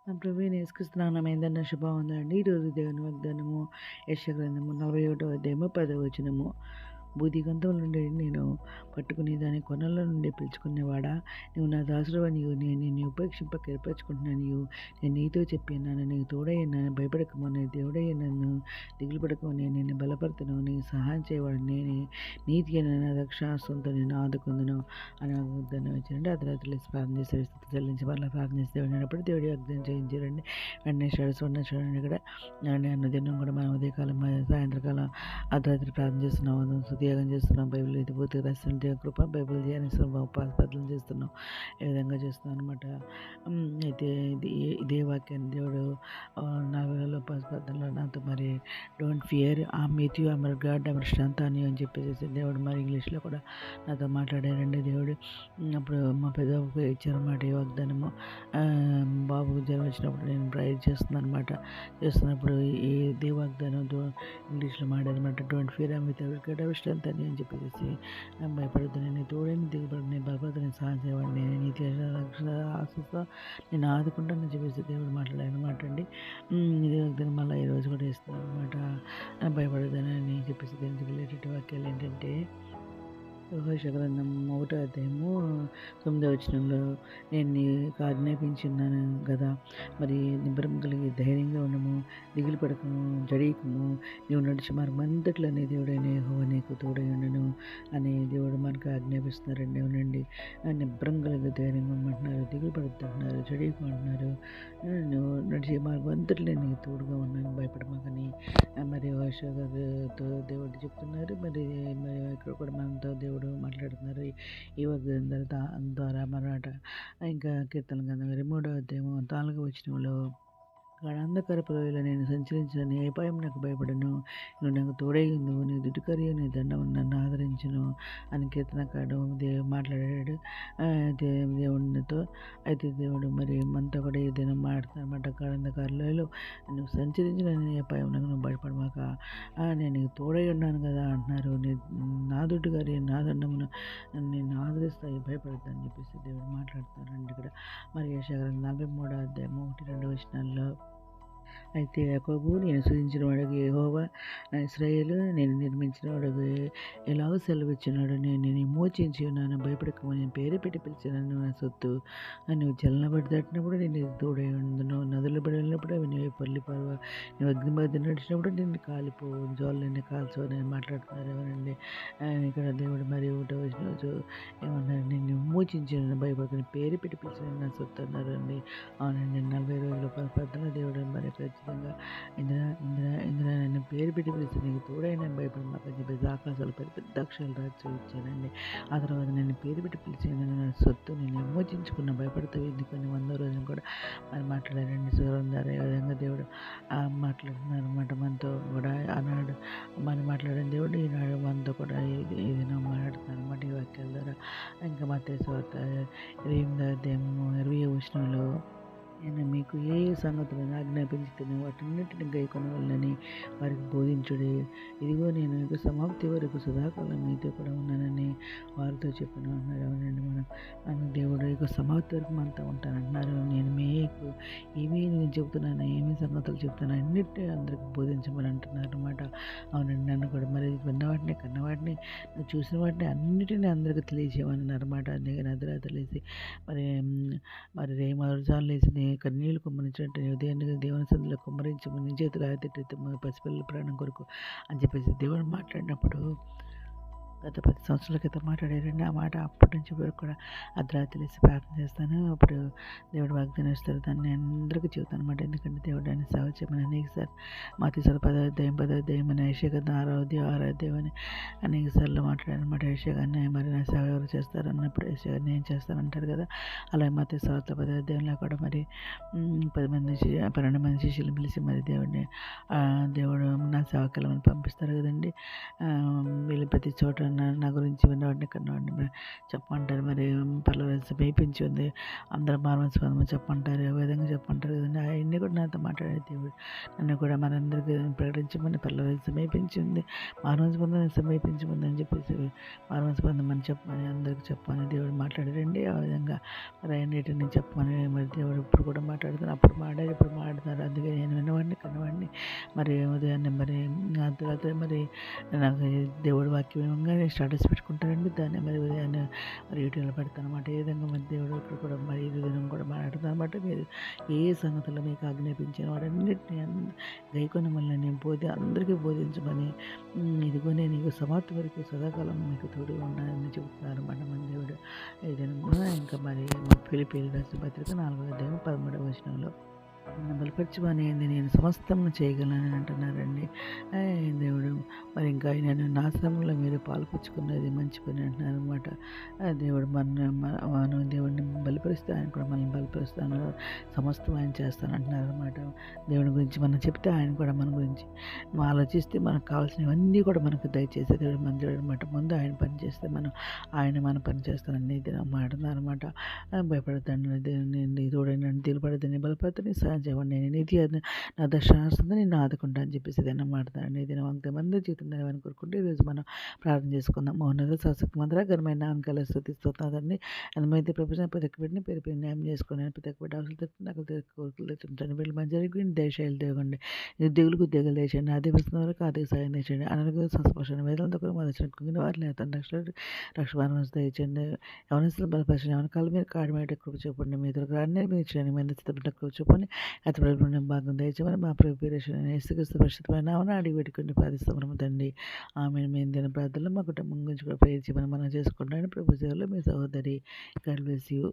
నా ప్రభువైన యేసుక్రీస్తు నామమున శుభం ఉందండి. ఈరోజు దేవుని వాగ్దానము యెషయా గ్రంథము 41వ అధ్యాయము 10వ వచనము. బూదిగంతముల నుండి నేను పట్టుకుని దాని కొనల నుండి పిలుచుకునేవాడా, నువ్వు నా దాసుడవనియు, నేను నిన్ను ఉపేక్షింపక ఏర్పరచుకుంటున్నానియు, నేను నీతో చెప్పినాను, నీకు తోడయ్యున్నాను, భయపడకము, నీ దేవుడయ్యున్నాను, దిగులు పడకము, నేను నిన్ను బలపరుతును, నీకు సహాయం చేయవాడు నేనే, నీతి అయిన రక్షణాస్త్రంతో నేను ఆదుకుందును అని వాగ్దానం ఇచ్చారండి. అర్ధరాత్రి లేచి ప్రార్థన చేసి స్థుతి చెల్లించి మళ్ళీ ప్రార్థన చేస్తే వెళ్ళినప్పుడు దేవుడి వాగ్దానం చేయించారండి. వెంటనే చూడండి ఇక్కడ అనుదినం కూడా మనం ఉదయకాలం సాయంత్రకాలం అర్ధరాత్రి ప్రార్థన చేస్తున్నాం, స్తుతియాగం చేస్తున్నాం, బైబిల్ ఇది పూర్తిగా రాసిన కృప, బైబిల్ ధ్యానిస్తున్నాం, ఉపవాసాలు చేస్తున్నాం, ఈ విధంగా చేస్తున్నాం అనమాట. అయితే ఇదే వాక్యాన్ని దేవుడు 40 రోజుల ఉపవాసాలలో నాతో మరి don't fear meet you Amar God Amar strength అని చెప్పేసి దేవుడు మరి ఇంగ్లీష్లో కూడా నాతో మాట్లాడారండి దేవుడు. అప్పుడు మా పెద్దబాబుకి ఇచ్చారన్నమాట ఈ వాగ్దానము. బాబుకు జ్వరం వచ్చినప్పుడు నేను ప్రేయర్ చేస్తున్నప్పుడు ఈ వాగ్దానం ఇంగ్లీష్లో మాట్లాడనమాట. డోంట్ ఫియర్ విత్ ఎవరి గడ్ ఎవరి స్ట్రెంత్ అని చెప్పేసి, భయపడద్దు, నేను తోడని దిగుబడి, నేను బలపడదు, నేను సహాయం చేయవాడిని, నేను నీతి రక్షణ ఆశతో నేను ఆదుకుంటానని చెప్పేసి దేవుడు మాట్లాడారనమాట అండి. ఇది వాగ్దానం మళ్ళీ ఈరోజు కూడా ఇస్తున్నాను అనమాట. భయపడదని చెప్పేసి దీనికి రిలేటెడ్ వాక్యాలు ఏంటంటే, యెషయా గ్రంథం 1వ అధ్యాయము 9వ వచనంలో, నేను నీకు ఆజ్ఞాపించున్నాను కదా, మరి నిబ్బరం కలిగి ధైర్యంగా ఉండము, దిగులు పడకము, జడీకము, నీవు నడిచి మార్గమంతట్లో నీ దేవుడైన యెహోవా నీకు తోడై ఉండను అని దేవుడు మనకు ఆజ్ఞాపిస్తున్నారండి. అవునండి, నిబ్బరం కలిగి ధైర్యంగా ఉండమంటున్నారు, దిగులు పడుతుంటున్నారు, జడీకు అంటున్నారు. నువ్వు నడిచే మార్గమంతట్లో నీకు తోడుగా ఉన్నాను, భయపడమాకని మరి యెషయా గారితో దేవుడు చెప్తున్నారు. మరి ఇక్కడ కూడా మనతో దేవుడు మాట్లాడుతున్నారు ఈ వాగ్దానం ద్వారా మరమాట. ఇంకా కీర్తన గ్రంథం 23వ అధ్యాయము 4వ వచనంలో, అంధకార పొదవిలో నేను సంచరించిన నీ అపాయం నాకు భయపడను, నువ్వు నాకు తోడైందు, నీ దుటికరియు నీ దండం నన్ను ఆదరించును అని కీర్తనకారుడు మాట్లాడాడు దేవునితో. అయితే దేవుడు మరి మనతో కూడా ఈ దినం మాట్లాడుతున్నమాట. అంధకారంలో నువ్వు సంచరించిన నీ అపాయం నాకు నువ్వు భయపడమాక, నేను నీకు తోడై ఉన్నాను కదా అంటున్నారు. నా దుటికరియు నా దండమును నేను ఆదరిస్తాయి, భయపడతాను అని చెప్పేసి దేవుడు మాట్లాడుతున్నారండి ఇక్కడ. మరి యెషయా గ్రంథం 43వ అధ్యాయము 1-2 వచనాల్లో, అయితే యాకోబు నేను సృజించిన వాడికి యెహోవా, ఇశ్రాయేలు నేను నిర్మించిన వాడికి ఎలాగో సెలవిచ్చినాడు, నేను నేను విమోచించి ఉన్నాను, భయపడకము, నేను పేరు పెట్టి పిలిచినాను, నా సొత్తు, నువ్వు చల్లబడి దాటినప్పుడు నేను తోడై ఉందును, నదులు పడి వెళ్ళినప్పుడు అవి నువ్వు పల్లి పర్వ, నువ్వు అగ్ని మధ్య నడిచినప్పుడు నేను కాలిపోవు, జోళ్ళని కాల్చు అని మాట్లాడుతున్నారు ఎవరండి ఇక్కడ దేవుడు. మరి 1వ వచనం ఏమన్నారు, నేను విమోచించాను, భయపడకని పేరు పెట్టి పిలిచిన నా సొత్తు అన్నారండి. అవునండి, 40 రోజుల ప్రార్థన దేవుడు మరి ఖచ్చితంగా ఇందిరా నన్ను పేరు పెట్టి పిలిచి నీకు తోడై నేను భయపడి మాకు అని చెప్పేసి ఆకాశాలు పెద్ద అక్షరాలు రాసి ఇచ్చానండి. ఆ తర్వాత నేను పేరు పెట్టి పిలిచి నా సొత్తు నేను విమోచించుకున్న, భయపడతావు ఎందుకని 100వ రోజున కూడా మరి మాట్లాడారండి. స్వరం ద్వారా ఏ విధంగా దేవుడు మాట్లాడుతున్నారు అన్నమాట మనతో కూడా. ఆనాడు మరి మాట్లాడిన దేవుడు ఈనాడు మనతో కూడా ఇది మాట్లాడుతున్నారు అన్నమాట ఈ వాక్యాల ద్వారా. ఇంకా మత్తయి సువార్త 28వ అధ్యాయము 20వ వచనంలో, నేను మీకు ఏ సంగతులను ఆజ్ఞాపించుతున్నా వాటన్నిటిని గైకొనవలెనని వారికి బోధించుడి, ఇదిగో నేను ఇక సమాప్తి వరకు సదాకాలం మీతో కూడా ఉన్నానని వారితో చెప్పిన అన్నారు. అవునండి, మన దేవుడు ఇక సమాప్తి వరకు మనతో ఉంటానంటున్నారు. నేను మీకు ఏమీ నేను చెబుతున్నాను, ఏమీ సంగతులు చెప్తున్నాను, అన్నిటినీ అందరికి బోధించమని అంటున్నారు అనమాట. అవునండి, నన్ను కూడా మరి విన్నవాటిని కన్నవాటిని చూసిన వాటిని అన్నిటినీ అందరికి తెలియజేయమన్నారు అనమాట. అందుకని అర్ధరాత్రి లేసి మరి రేమరుసార్లు లేసి కన్నీళ్ళు కుమ్మరించినట్టు ఉదయాన్నే దేవుని సందులో కుమ్మరించి నీ చేతులు ఆదిట్టి పసిపిల్లల ప్రాణం కొరకు అని చెప్పేసి దేవుడు మాట్లాడినప్పుడు గత 10 సంవత్సరాల క్రితం మాట్లాడారండి. ఆ మాట అప్పటి నుంచి వరకు కూడా అర్ధరాత్రి లేసి ప్రార్థన చేస్తాను. అప్పుడు దేవుడు వాగ్దానం ఇస్తారు, దాన్ని అందరికీ చెబుతాను అనమాట. ఎందుకంటే దేవుడు ఆయన సేవ చేయమని అనేక సార్లు మత్తయి 10వ అధ్యాయం అని, యెషయా గ్రంథం 6వ అధ్యాయం అని అనేక సార్లు మాట్లాడారనమాట. యెషయా గారిని మరి నా సేవ ఎవరు చేస్తారు అన్నప్పుడు యెషయా గారిని నేను చేస్తానంటారు కదా. అలాగే మత్తయి 10వ అధ్యాయంలో కూడా మరి 12 మంది శిష్యులను పిలిచి మరి దేవుడు నా సేవకులను పంపిస్తారు కదండి. వీళ్ళు ప్రతి చోట నా గురించి విన్నవాడిని కన్నవాడిని చెప్పమంటారు. మరి పల్లవి సమీపించి ఉంది, అందరూ మానవస్పందము చెప్పంటారు, ఏ విధంగా చెప్పంటారు కదండి. అవన్నీ కూడా నాతో మాట్లాడే దేవుడు నన్ను కూడా మనందరికీ ప్రకటించమని పల్లవి సమీపించి ఉంది, మానవస్పందం సమీపించి ఉంది అని చెప్పేసి మానవస్పందం అని చెప్పమని అందరికీ చెప్పమని దేవుడు మాట్లాడారండి. ఆ విధంగా మరి అన్నిటిని చెప్పమని మరి దేవుడు ఇప్పుడు కూడా మాట్లాడుతాను, అప్పుడు మాట్లాడారు, ఇప్పుడు మాట్లాడుతున్నారు. అందుకే నేను విన్నవాడిని కన్నవాడిని. మరి ఉదయాన్నే మరి అర్ధరాత్రి మరి నాకు దేవుడి వాక్యం ఇవ్వగానే స్టేటస్ పెట్టుకుంటానండి. దాన్ని మరి ఉదయాన్నే మరి యూట్యూబ్లో పెడతాను అనమాట. ఏ విధంగా మరి దేవుడు ఇప్పుడు కూడా మరి ఈ విధంగా కూడా మాట్లాడుతాను అనమాట. మీరు ఏ సంగతులు మీకు ఆజ్ఞాపించిన వాటన్నిటిని గైకొని మళ్ళీ నేను అందరికీ బోధించమని, ఇదిగోనే నీకు సమాప్తి వరకు సదాకాలం మీకు తోడు ఉన్నానని చెబుతున్నారు అన్నమాట మన దేవుడు. ఈ విధంగా ఇంకా మరి ఫిలిప్పీయులకు రాసిన పత్రిక 4వ అధ్యాయం 13వ వచనంలో నన్ను బలపరచుమనేది నేను సమస్తమును చేయగలనని అంటున్నారండి. దేవుడు మరి ఇంకా ఆయన నాశనంలో మీరు పాల్పంచుకున్నది మంచి పని అంటున్నారు అనమాట. దేవుడు మనం దేవుడిని బలపరిస్తే ఆయన కూడా మనల్ని బలపరుస్తాను, సమస్తం ఆయన చేస్తానంటున్నారు అనమాట. దేవుని గురించి మనం చెప్తే ఆయన కూడా మన గురించి ఆలోచిస్తే మనకు కావాల్సినవన్నీ కూడా మనకు దయచేసే దేవుడు మన దేవుడు అనమాట. ముందు ఆయన పని చేస్తే ఆయన మన పని చేస్తానని ఇది మాట్లాడుతున్నారు అనమాట. భయపడతాను దేవుని తోడైనా తీరుపడదని బలపడతాను సహాయం చేయమని నేను నీతి నా దర్శనాస్తుంది నేను ఆదుకుంటా అని చెప్పేసి ఏదైనా మాట్లాడతాను. ఇది మంది జీవితం అని కోరుకుంటే ఈరోజు మనం ప్రార్థన చేసుకుందాం. మౌనత శాసక మంత్ర ఘనమైన నామకాల స్థుతిస్తోందండి. అందుమైతే ప్రపంచం ప్రతి ఒక్క బిడ్డని పేరు న్యాయం చేసుకుని ప్రతి ఒక్క బిడ్డ అవసరం తెచ్చుకుని నాకు కోరికలు తెచ్చుకుంటాను. వీళ్ళు మంచి జరిగి దేశాలు దేవండి ఉద్యోగులకు ఉద్యోగాలు తెచ్చండి, ఆర్థిక పరిస్థితుల వరకు ఆర్థిక సాయం తెచ్చండి, అనారోగ్య సంస్పర్శన వేదలతో కూడా మొదటి వారిని రక్షణ తెచ్చండి, ఎవరిస్తున్న బలపరిచిన ఎవరి కాళ్ళ మీద కాడమేట కృప చూపండి, మీ దగ్గర అన్నీ మీరు ఇచ్చండి, మీ అందరి కృప చూపండి, అతి ప్రభుత్వం భాగం దయచేమని మా ప్రిపరేషన్ యేసుక్రీస్తు పరిశుద్ధమైన అడిగి పెట్టుకుని ప్రార్థిస్తాము తండ్రి. ఆమె మేము దీని ప్రార్థనలో మా కుటుంబం గురించి కూడా ప్రేర్ చేయమని మనం చేసుకుంటామని ప్రభు సేవలో మీ సహోదరి. God bless you.